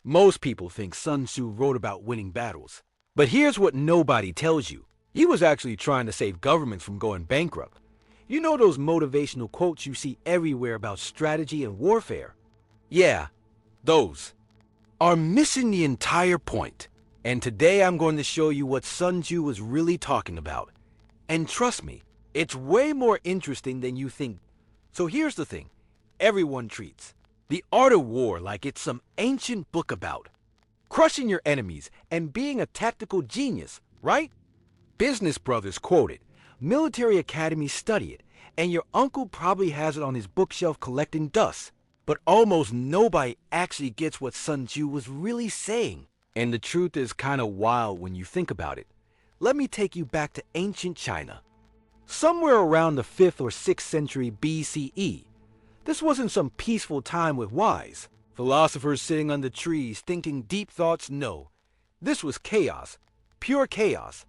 Most people think Sun Tzu wrote about winning battles. But here's what nobody tells you. He was actually trying to save governments from going bankrupt. You know those motivational quotes you see everywhere about strategy and warfare? Yeah, those are missing the entire point. And today I'm going to show you what Sun Tzu was really talking about. And trust me, it's way more interesting than you think. So here's the thing. Everyone treats the art of war like it's some ancient book about crushing your enemies and being a tactical genius, right? Business brothers quote it, military academies study it, and your uncle probably has it on his bookshelf collecting dust. But almost nobody actually gets what Sun Tzu was really saying. And the truth is kind of wild when you think about it. Let me take you back to ancient China. Somewhere around the 5th or 6th century BCE, this wasn't some peaceful time with wise philosophers sitting under trees thinking deep thoughts. No, this was chaos, pure chaos.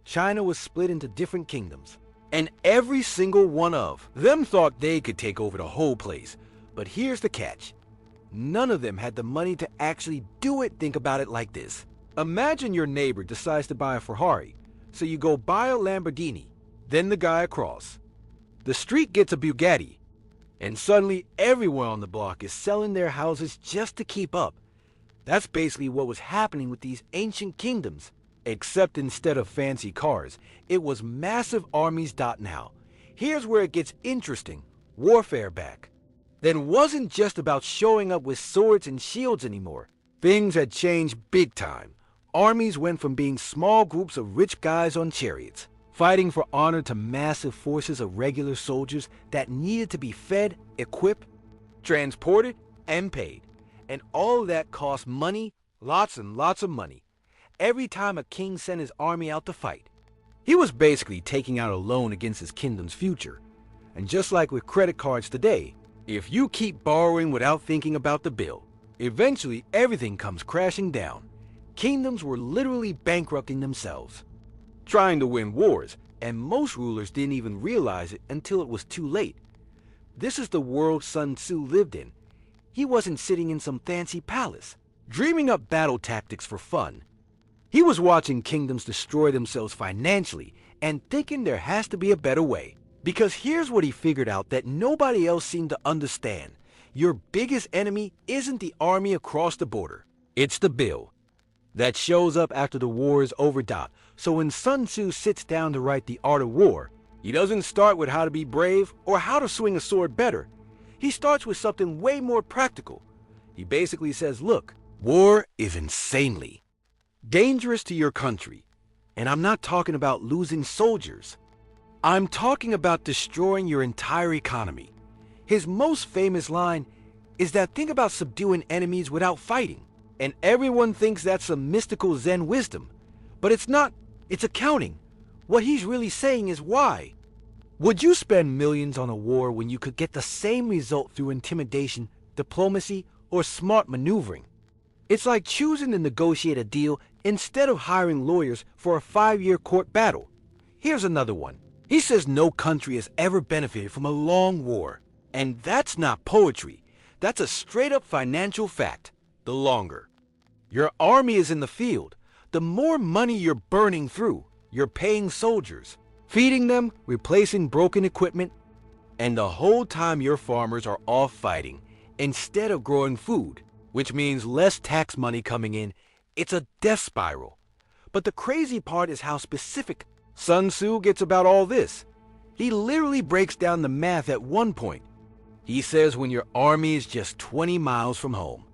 China was split into different kingdoms, and every single one of them thought they could take over the whole place. But here's the catch. None of them had the money to actually do it. Think about it like this. Imagine your neighbor decides to buy a Ferrari, so you go buy a Lamborghini, then the guy across the street gets a Bugatti, and suddenly everyone on the block is selling their houses just to keep up. That's basically what was happening with these ancient kingdoms, except instead of fancy cars, it was massive armies. Now, here's where it gets interesting. Warfare back then wasn't just about showing up with swords and shields anymore. Things had changed big time. Armies went from being small groups of rich guys on chariots, fighting for honor, to massive forces of regular soldiers that needed to be fed, equipped, transported, and paid. And all of that cost money, lots and lots of money. Every time a king sent his army out to fight, he was basically taking out a loan against his kingdom's future. And just like with credit cards today, if you keep borrowing without thinking about the bill, eventually everything comes crashing down. Kingdoms were literally bankrupting themselves, trying to win wars, and most rulers didn't even realize it until it was too late. This is the world Sun Tzu lived in. He wasn't sitting in some fancy palace, dreaming up battle tactics for fun. He was watching kingdoms destroy themselves financially and thinking there has to be a better way. Because here's what he figured out that nobody else seemed to understand. Your biggest enemy isn't the army across the border. It's the bill that shows up after the war is over. So when Sun Tzu sits down to write The Art of War, he doesn't start with how to be brave or how to swing a sword better. He starts with something way more practical. He basically says, look, war is insanely dangerous to your country. And I'm not talking about losing soldiers. I'm talking about destroying your entire economy. His most famous line is that think about subduing enemies without fighting. And everyone thinks that's some mystical Zen wisdom. But it's not. It's accounting. What he's really saying is why. Would you spend millions on a war when you could get the same result through intimidation, diplomacy, or smart maneuvering? It's like choosing to negotiate a deal instead of hiring lawyers for a 5-year court battle. Here's another one. He says no country has ever benefited from a long war. And that's not poetry. That's a straight-up financial fact. The longer your army is in the field, the more money you're burning through. You're paying soldiers, feeding them, replacing broken equipment, and the whole time your farmers are off fighting instead of growing food, which means less tax money coming in. It's a death spiral. But the crazy part is how specific Sun Tzu gets about all this. He literally breaks down the math at one point. He says when your army is just 20 miles from home,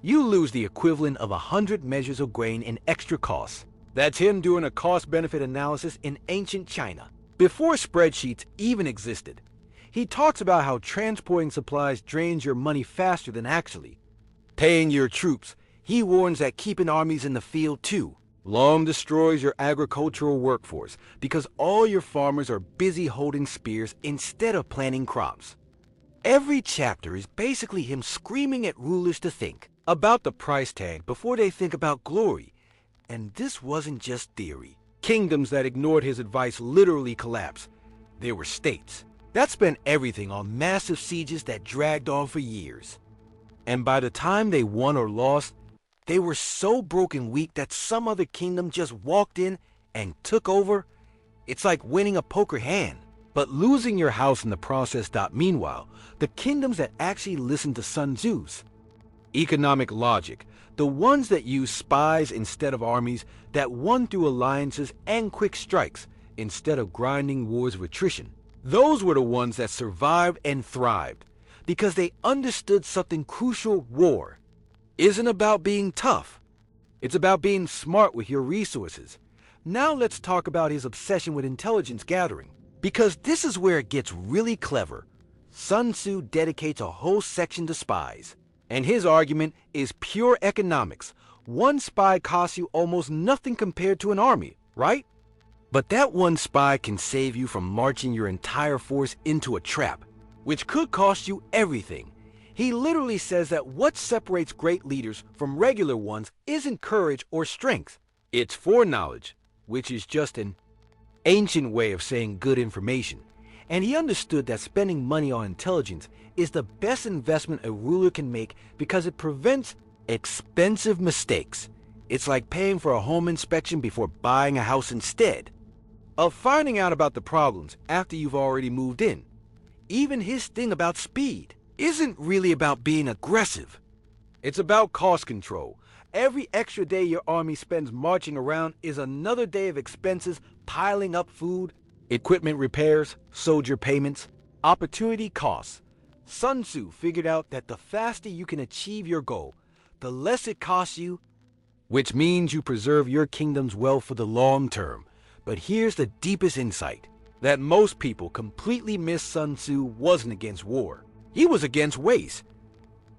you lose the equivalent of 100 measures of grain in extra costs. That's him doing a cost-benefit analysis in ancient China, before spreadsheets even existed. He talks about how transporting supplies drains your money faster than actually paying your troops. He warns that keeping armies in the field too long destroys your agricultural workforce because all your farmers are busy holding spears instead of planting crops. Every chapter is basically him screaming at rulers to think about the price tag before they think about glory. And this wasn't just theory. Kingdoms that ignored his advice literally collapsed. There were states that spent everything on massive sieges that dragged on for years. And by the time they won or lost, They were so broke and weak that some other kingdom just walked in and took over. It's like winning a poker hand, but losing your house in the process. Meanwhile, the kingdoms that actually listened to Sun Tzu's economic logic, the ones that used spies instead of armies, that won through alliances and quick strikes instead of grinding wars of attrition, those were the ones that survived and thrived because they understood something crucial. War isn't about being tough. It's about being smart with your resources. Now let's talk about his obsession with intelligence gathering, because this is where it gets really clever. Sun Tzu dedicates a whole section to spies, and his argument is pure economics. One spy costs you almost nothing compared to an army, right? But that one spy can save you from marching your entire force into a trap, which could cost you everything. He literally says that what separates great leaders from regular ones isn't courage or strength. It's foreknowledge, which is just an ancient way of saying good information. And he understood that spending money on intelligence is the best investment a ruler can make because it prevents expensive mistakes. It's like paying for a home inspection before buying a house instead of finding out about the problems after you've already moved in. Even his thing about speed isn't really about being aggressive. It's about cost control. Every extra day your army spends marching around is another day of expenses piling up: food, equipment repairs, soldier payments, opportunity costs. Sun Tzu figured out that the faster you can achieve your goal, the less it costs you, which means you preserve your kingdom's wealth for the long term. But here's the deepest insight that most people completely miss. Sun Tzu wasn't against war. He was against waste.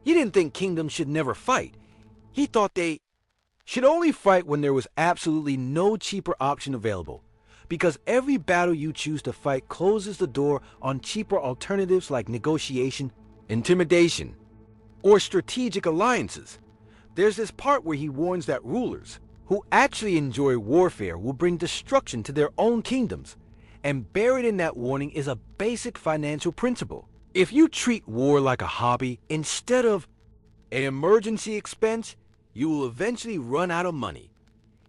He didn't think kingdoms should never fight. He thought they should only fight when there was absolutely no cheaper option available, because every battle you choose to fight closes the door on cheaper alternatives like negotiation, intimidation, or strategic alliances. There's this part where he warns that rulers who actually enjoy warfare will bring destruction to their own kingdoms, and buried in that warning is a basic financial principle. If you treat war like a hobby instead of an emergency expense, you will eventually run out of money.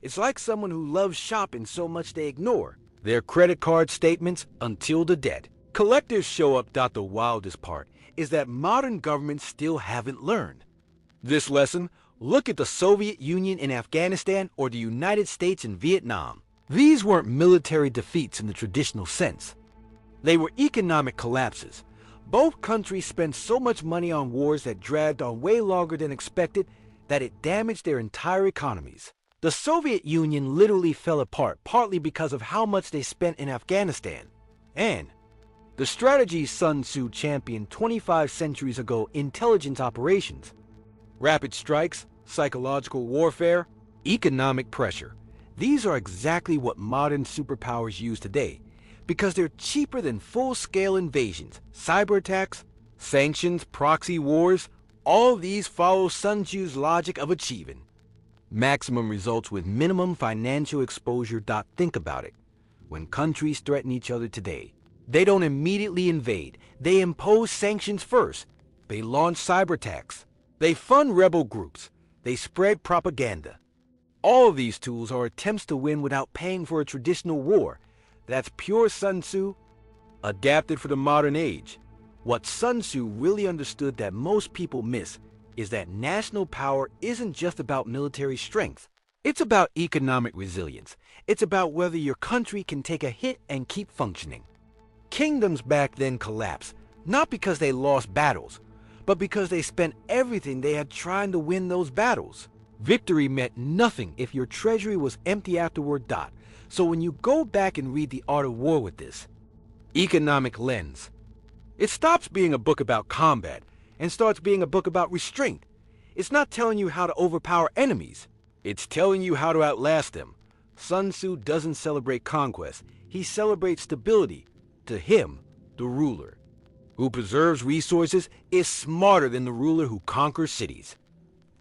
It's like someone who loves shopping so much they ignore their credit card statements until the debt collectors show up. The wildest part is that modern governments still haven't learned this lesson. Look at the Soviet Union in Afghanistan or the United States in Vietnam. These weren't military defeats in the traditional sense. They were economic collapses. Both countries spent so much money on wars that dragged on way longer than expected that it damaged their entire economies. The Soviet Union literally fell apart partly because of how much they spent in Afghanistan, and the strategies Sun Tzu championed 25 centuries ago: intelligence operations, rapid strikes, psychological warfare, economic pressure. These are exactly what modern superpowers use today, because they're cheaper than full-scale invasions, cyber attacks, sanctions, proxy wars. All these follow Sun Tzu's logic of achieving maximum results with minimum financial exposure. Think about it. When countries threaten each other today, they don't immediately invade. They impose sanctions first. They launch cyber attacks. They fund rebel groups. They spread propaganda. All of these tools are attempts to win without paying for a traditional war. That's pure Sun Tzu, adapted for the modern age. What Sun Tzu really understood that most people miss is that national power isn't just about military strength. It's about economic resilience. It's about whether your country can take a hit and keep functioning. Kingdoms back then collapsed, not because they lost battles, but because they spent everything they had trying to win those battles. Victory meant nothing if your treasury was empty afterward. So when you go back and read The Art of War with this economic lens, it stops being a book about combat and starts being a book about restraint. It's not telling you how to overpower enemies. It's telling you how to outlast them. Sun Tzu doesn't celebrate conquest. He celebrates stability. To him, the ruler who preserves resources is smarter than the ruler who conquers cities.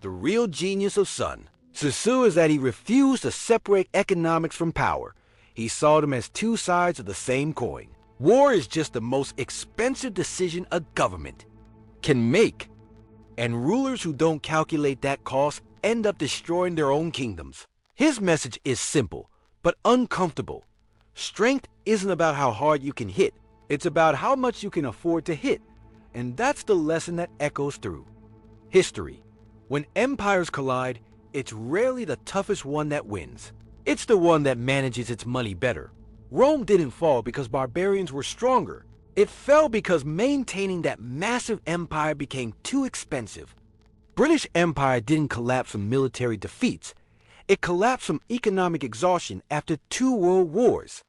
The real genius of Sun Tzu is that he refused to separate economics from power. He saw them as two sides of the same coin. War is just the most expensive decision a government can make, and rulers who don't calculate that cost end up destroying their own kingdoms. His message is simple, but uncomfortable. Strength isn't about how hard you can hit. It's about how much you can afford to hit. And that's the lesson that echoes through history. When empires collide, it's rarely the toughest one that wins. It's the one that manages its money better. Rome didn't fall because barbarians were stronger. It fell because maintaining that massive empire became too expensive. British Empire didn't collapse from military defeats. It collapsed from economic exhaustion after 2 world wars.